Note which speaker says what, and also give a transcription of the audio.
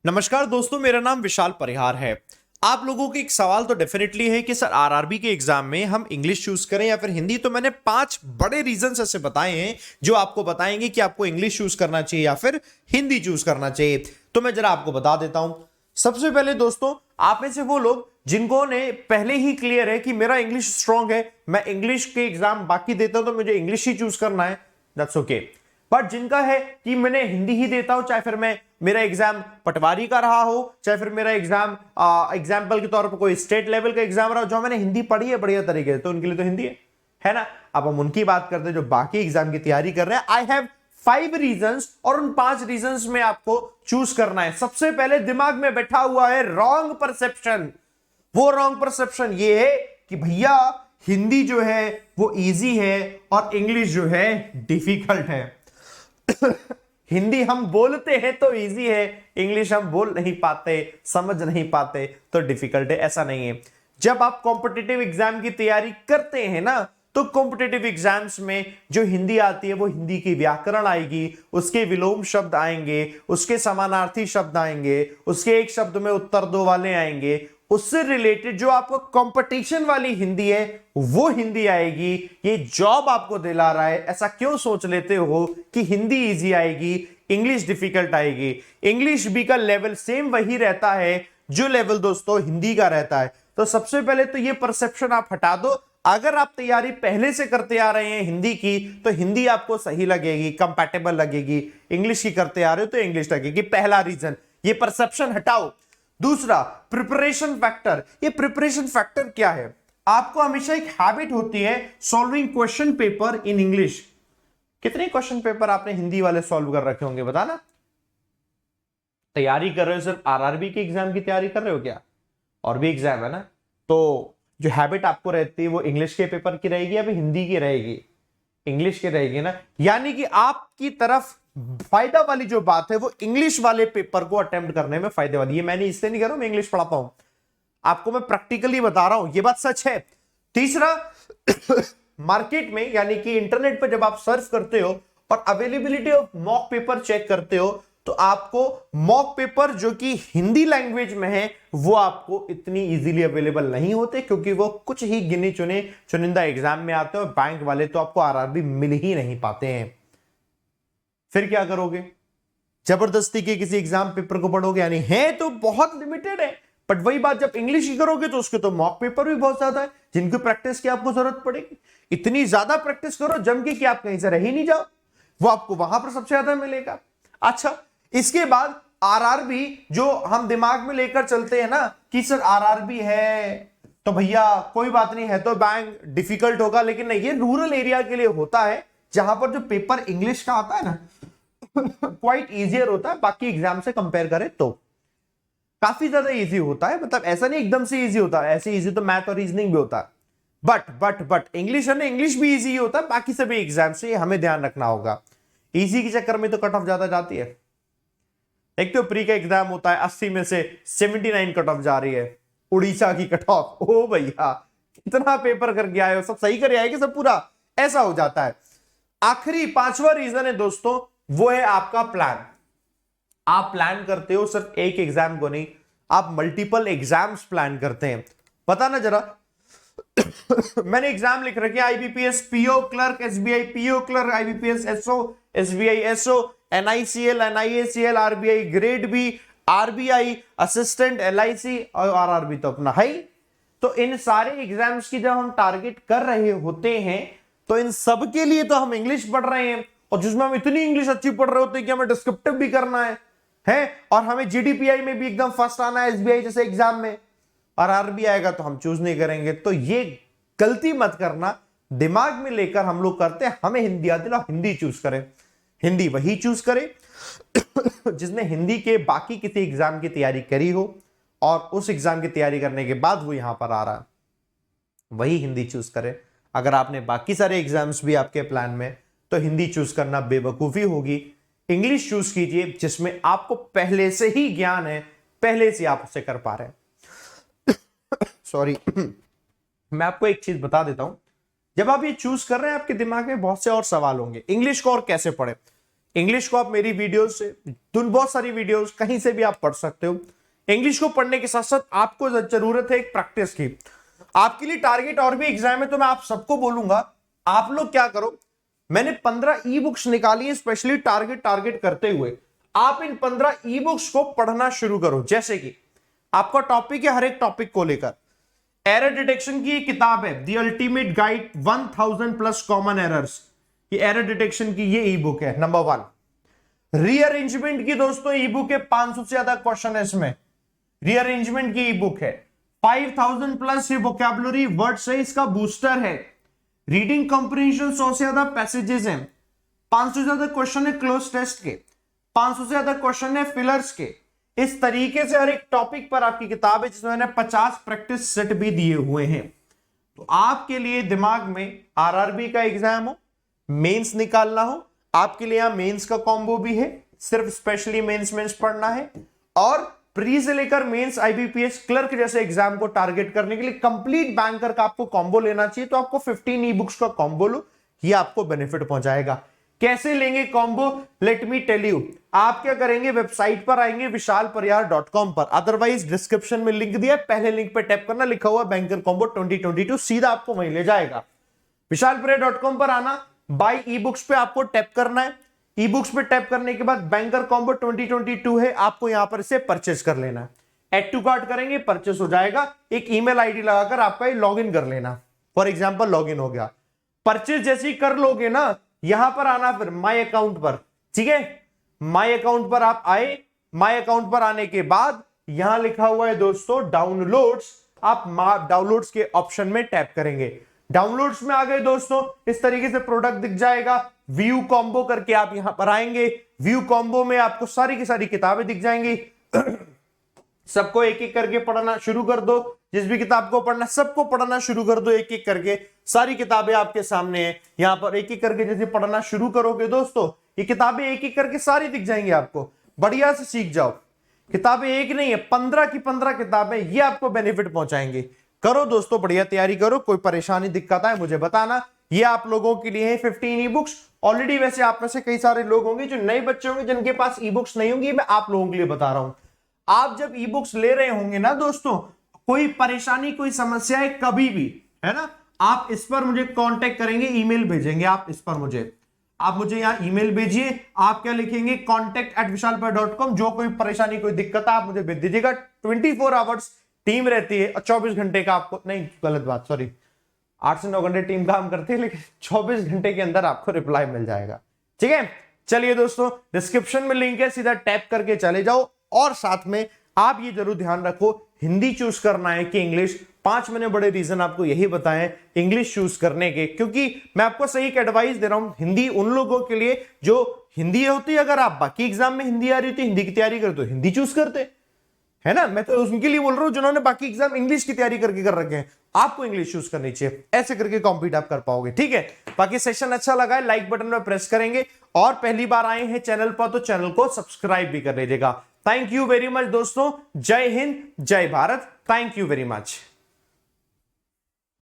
Speaker 1: नमस्कार दोस्तों, मेरा नाम विशाल परिहार है। आप लोगों को एक सवाल तो डेफिनेटली है कि सर आरआरबी के एग्जाम में हम इंग्लिश चूज करें या फिर हिंदी। तो मैंने 5 बड़े रीजंस ऐसे बताए हैं जो आपको बताएंगे कि आपको इंग्लिश चूज करना चाहिए या फिर हिंदी चूज करना चाहिए। तो मैं जरा आपको बता देता हूं। सबसे पहले दोस्तों, आप में से वो लोग जिनको ने पहले ही क्लियर है कि मेरा इंग्लिश स्ट्रांग है, मैं इंग्लिश के एग्जाम बाकी देता हूं तो मुझे इंग्लिश ही चूज करना है, दैट्स ओके। बट जिनका है कि मैंने हिंदी ही देता हूं, चाहे फिर मैं मेरा एग्जाम पटवारी का रहा हो, चाहे फिर मेरा एग्जाम एग्जाम्पल के तौर पर कोई स्टेट लेवल का एग्जाम रहा हो, जो मैंने हिंदी पढ़ी है बढ़िया तरीके से, तो उनके लिए तो हिंदी है ना। अब हम उनकी बात करते हैं जो बाकी एग्जाम की तैयारी कर रहे हैं। आई हैव 5 रीजंस और उन 5 रीजंस में आपको चूज करना है। सबसे पहले दिमाग में बैठा हुआ है रॉन्ग परसेप्शन। वो रॉन्ग परसेप्शन ये है कि भैया हिंदी जो है वो इजी है और इंग्लिश जो है डिफिकल्ट है। हिंदी हम बोलते हैं तो इजी है, इंग्लिश हम बोल नहीं पाते, समझ नहीं पाते तो डिफिकल्ट है। ऐसा नहीं है। जब आप कॉम्पिटिटिव एग्जाम की तैयारी करते हैं ना, तो कॉम्पिटिटिव एग्जाम्स में जो हिंदी आती है वो हिंदी की व्याकरण आएगी, उसके विलोम शब्द आएंगे, उसके समानार्थी शब्द आएंगे, उसके एक शब्द में उत्तर दो वाले आएंगे, उससे रिलेटेड जो आपको कंपटीशन वाली हिंदी है वो हिंदी आएगी। ये जॉब आपको दिला रहा है। ऐसा क्यों सोच लेते हो कि हिंदी इजी आएगी, इंग्लिश डिफिकल्ट आएगी? इंग्लिश भी का लेवल सेम वही रहता है जो लेवल दोस्तों हिंदी का रहता है। तो सबसे पहले तो ये परसेप्शन आप हटा दो। अगर आप तैयारी पहले से करते आ रहे हैं हिंदी की, तो हिंदी आपको सही लगेगी, कंपैटिबल लगेगी। इंग्लिश की करते आ रहे हो तो इंग्लिश लगेगी। पहला रीजन, ये परसेप्शन हटाओ। दूसरा, प्रिपरेशन फैक्टर। ये प्रिपरेशन फैक्टर क्या है? आपको हमेशा एक हैबिट होती है solving question paper in English. कितने क्वेश्चन पेपर आपने हिंदी वाले सॉल्व कर रखे होंगे बताना? तैयारी कर रहे हो, सिर्फ आरआरबी के एग्जाम की तैयारी कर रहे हो क्या? और भी एग्जाम है ना। तो जो हैबिट आपको रहती है वो इंग्लिश के पेपर की रहेगी या फिर हिंदी की रहेगी? इंग्लिश की रहेगी ना। यानी कि आपकी तरफ फायदा वाली जो बात है वो इंग्लिश वाले पेपर को अटेम्प्ट करने में फायदे वाली। ये मैंने इससे नहीं कर रहा हूं, मैं इंग्लिश पढ़ाता हूं, आपको मैं प्रैक्टिकली बता रहा हूं, ये बात सच है। तीसरा, मार्केट में यानी कि इंटरनेट पर जब आप सर्च करते हो और availability of mock paper check करते हो, तो आपको मॉक पेपर जो कि हिंदी लैंग्वेज में है वो आपको इतनी इजीली अवेलेबल नहीं होते, क्योंकि वो कुछ ही गिने चुने चुनिंदा एग्जाम में आते हैं और बैंक वाले तो आपको आरआरबी मिल ही नहीं पाते हैं। फिर क्या करोगे? जबरदस्ती के किसी एग्जाम पेपर को पढ़ोगे? यानी है तो बहुत लिमिटेड है, बट वही बात जब इंग्लिश की करोगे तो उसके तो मॉक पेपर भी बहुत ज्यादा है जिनकी प्रैक्टिस की आपको जरूरत पड़ेगी। इतनी ज्यादा प्रैक्टिस करो जम के कि आप कहीं से रह ही नहीं जाओ, वो आपको वहां पर सबसे ज्यादा मिलेगा। अच्छा, इसके बाद आरआरबी जो हम दिमाग में लेकर चलते हैं ना कि सर आरआरबी है तो भैया कोई बात नहीं है, तो बैंक डिफिकल्ट होगा, लेकिन नहीं, ये रूरल एरिया के लिए होता है जहां पर जो पेपर इंग्लिश का आता है ना क्वाइट इजियर होता है बाकी एग्जाम से कंपेयर करें तो काफी ज्यादा इजी होता है। मतलब ऐसा नहीं एकदम से इजी होता है, ऐसे इजी तो मैथ और रीजनिंग भी होता है, बट इंग्लिश है ना, इंग्लिश भी इजी होता है बाकी सभी एग्जाम से, हमें ध्यान रखना होगा। इजी के चक्कर में तो कट ऑफ ज्यादा जाती है। एक तो प्री का एग्जाम होता है 80 में से 79 कट ऑफ जा रही है, उड़ीसा की कट ऑफ। ओ भैया कितना पेपर करके आए हो, सब सही कर आए कि सब पूरा? ऐसा हो जाता है। आखिरी 5वां रीजन है दोस्तों, वो है आपका प्लान। आप प्लान करते हो सिर्फ एक एग्जाम को नहीं, आप मल्टीपल एग्जाम्स प्लान करते हैं। पता ना जरा मैंने एग्जाम लिख रखे IBPS PO clerk, SBI PO clerk, IBPS SO, SBI SO, NICL, NIACL, RBI grade B, RBI assistant, LIC और आरआरबी तो अपना है ही। तो इन सारे एग्जाम्स की जब हम टारगेट कर रहे होते हैं तो इन सब के लिए तो हम इंग्लिश पढ़ रहे हैं, और जिसमें हम इतनी इंग्लिश अच्छी पढ़ रहे होते हैं कि हमें डिस्क्रिप्टिव भी करना है और हमें जीडीपीआई में भी एकदम फर्स्ट आना है एसबीआई जैसे एग्जाम में, और आरबी आएगा तो हम चूज नहीं करेंगे। तो ये गलती मत करना, दिमाग में लेकर हम लोग करते हैं हमें हिंदी आती है हिंदी चूज करें। हिंदी वही चूज करें जिसने हिंदी के बाकी किसी एग्जाम की तैयारी करी हो और उस एग्जाम की तैयारी करने के बाद वो यहां पर आ रहा है, वही हिंदी चूज करें। अगर आपने बाकी सारे एग्जाम्स भी आपके प्लान में, तो हिंदी चूज करना बेवकूफी होगी। इंग्लिश चूज कीजिए जिसमें आपको पहले से ही ज्ञान है, पहले से आप उसे कर पा रहे हैं। सॉरी मैं आपको एक चीज बता देता हूं, जब आप ये चूज कर रहे हैं आपके दिमाग में बहुत से और सवाल होंगे। इंग्लिश को और कैसे पढ़े? इंग्लिश को आप मेरी वीडियोस से, बहुत सारी वीडियोस कहीं से भी आप पढ़ सकते हो। इंग्लिश को पढ़ने के साथ साथ आपको जरूरत है एक प्रैक्टिस की। आपके लिए टारगेट और भी एग्जाम है, तो मैं आप सबको बोलूंगा आप लोग क्या करो, मैंने 15 ई बुक्स निकाली है स्पेशली टारगेट करते हुए। आप इन 15 ई बुक्स को पढ़ना शुरू करो। जैसे कि आपका टॉपिक है, हर एक टॉपिक को लेकर एरर डिटेक्शन की किताब है, the ultimate guide 1000+ common errors. ये एरर डिटेक्शन की ये ई बुक है नंबर 1। रीअरेंजमेंट की दोस्तों ई बुक है, 500 से ज्यादा क्वेश्चन है इसमें, रीअरेंजमेंट की ई बुक है। 5000+ ये वोकैबुलरी वर्ड्स है, इसका बूस्टर है। रीडिंग कॉम्प्रिहेंशन 100 से ज्यादा पैसेजेस हैं, 500 से ज्यादा क्वेश्चन है क्लोज टेस्ट के, 500 से ज्यादा क्वेश्चन है फिलर्स के। इस तरीके से हर एक टॉपिक पर आपकी किताब है, जिसमें मैंने 50 प्रैक्टिस सेट भी दिए हुए हैं। तो आपके लिए दिमाग में आरआरबी का एग्जाम हो, मेंस निकालना हो, आपके लिए यहां मेंस का कॉम्बो भी है, सिर्फ स्पेशली मेंस पढ़ना है। और प्री से लेकर मेंस आईबीपीएस क्लर्क जैसे एग्जाम को टारगेट करने के लिए कंप्लीट बैंकर का आपको कॉम्बो लेना चाहिए। तो आपको 15 ई बुक्स का कॉम्बो लो, ये आपको बेनिफिट पहुंचाएगा। कैसे लेंगे combo, let me tell you. आप क्या करेंगे, वेबसाइट पर आएंगे vishalpariyar.com पर, अदरवाइज डिस्क्रिप्शन में लिंक दिया है, पहले लिंक पे टैप करना, लिखा हुआ बैंकर कॉम्बो 2022, सीधा आपको वहीं ले जाएगा। vishalpariyar.com पर आना, बाय ई बुक्स पे आपको टैप करना है। ई बुक्स पे टैप करने के बाद बैंकर कॉम्बो 2022 है, आपको यहां पर इसे परचेस कर लेना है। एड टू कार्ट करेंगे, परचेस हो जाएगा। एक ईमेल आईडी लगाकर आपका ये लॉगिन कर लेना। फॉर एग्जांपल लॉगिन हो गया, परचेस जैसे ही कर लोगे ना, यहां पर आना फिर माय अकाउंट पर, ठीक है। माय अकाउंट पर आप आए, माय अकाउंट पर आने के बाद यहां लिखा हुआ है दोस्तों डाउनलोड्स, आप डाउनलोड्स के ऑप्शन में टैप करेंगे। डाउनलोड्स में आ गए दोस्तों, इस तरीके से प्रोडक्ट दिख जाएगा। व्यू कॉम्बो करके आप यहां पर आएंगे, व्यू कॉम्बो में आपको सारी की सारी किताबें दिख जाएंगी। सबको एक एक करके पढ़ना शुरू कर दो, जिस भी किताब को पढ़ना सबको पढ़ना शुरू कर दो एक एक करके। सारी किताबें आपके सामने हैं, यहां पर एक एक करके जैसे पढ़ना शुरू करोगे दोस्तों, ये किताबें एक एक करके सारी दिख जाएंगी आपको। बढ़िया से सीख जाओ। किताबें एक नहीं है, 15 की 15 किताबें, ये आपको बेनिफिट पहुंचाएंगे। करो दोस्तों, बढ़िया तैयारी करो। कोई परेशानी दिक्कत आए मुझे बताना। ये आप लोगों के लिए है 15 ई बुक्स। ऑलरेडी वैसे आप में से कई सारे लोग होंगे जो नए बच्चे होंगे जिनके पास ई बुक्स नहीं होंगी, मैं आप लोगों के लिए बता रहा हूं। आप जब ई बुक्स ले रहे होंगे ना दोस्तों, कोई परेशानी कोई समस्या है कभी भी, है ना, आप इस पर मुझे कांटेक्ट करेंगे, ईमेल भेजेंगे आप इस पर मुझे, आप मुझे यहां ईमेल भेजिए। आप क्या लिखेंगे, contact@vishalpariyar.com। जो कोई परेशानी कोई दिक्कत है आप मुझे भेज दीजिएगा। 24 आवर्स टीम रहती है और 24 घंटे का आपको, नहीं गलत बात, सॉरी, 8 से 9 घंटे टीम काम करती है, लेकिन 24 घंटे के अंदर आपको रिप्लाई मिल जाएगा, ठीक है। चलिए दोस्तों, डिस्क्रिप्शन में लिंक है, सीधा टैप करके चले जाओ। और साथ में आप ये जरूर ध्यान रखो, हिंदी चूज करना है कि इंग्लिश। 5 मैंने बड़े रीजन आपको यही बताए इंग्लिश चूज करने के, क्योंकि मैं आपको सही एक एडवाइस दे रहा हूं। हिंदी उन लोगों के लिए जो हिंदी होती है, अगर आप बाकी एग्जाम में हिंदी आ रही थी, हिंदी की तैयारी करते हो, हिंदी चूज करते, है ना। मैं तो उनके लिए बोल रहा हूं जिन्होंने बाकी एग्जाम इंग्लिश की तैयारी करके कर रखे हैं। आपको इंग्लिश चूज करनी चाहिए, ऐसे करके कॉम्पीट आप कर पाओगे, ठीक है। बाकी सेशन अच्छा लगा है, लाइक बटन में प्रेस करेंगे, और पहली बार आए हैं चैनल पर तो चैनल को सब्सक्राइब भी कर लीजिएगा। थैंक यू वेरी मच दोस्तों। जय हिंद, जय Bharat. Thank you very much.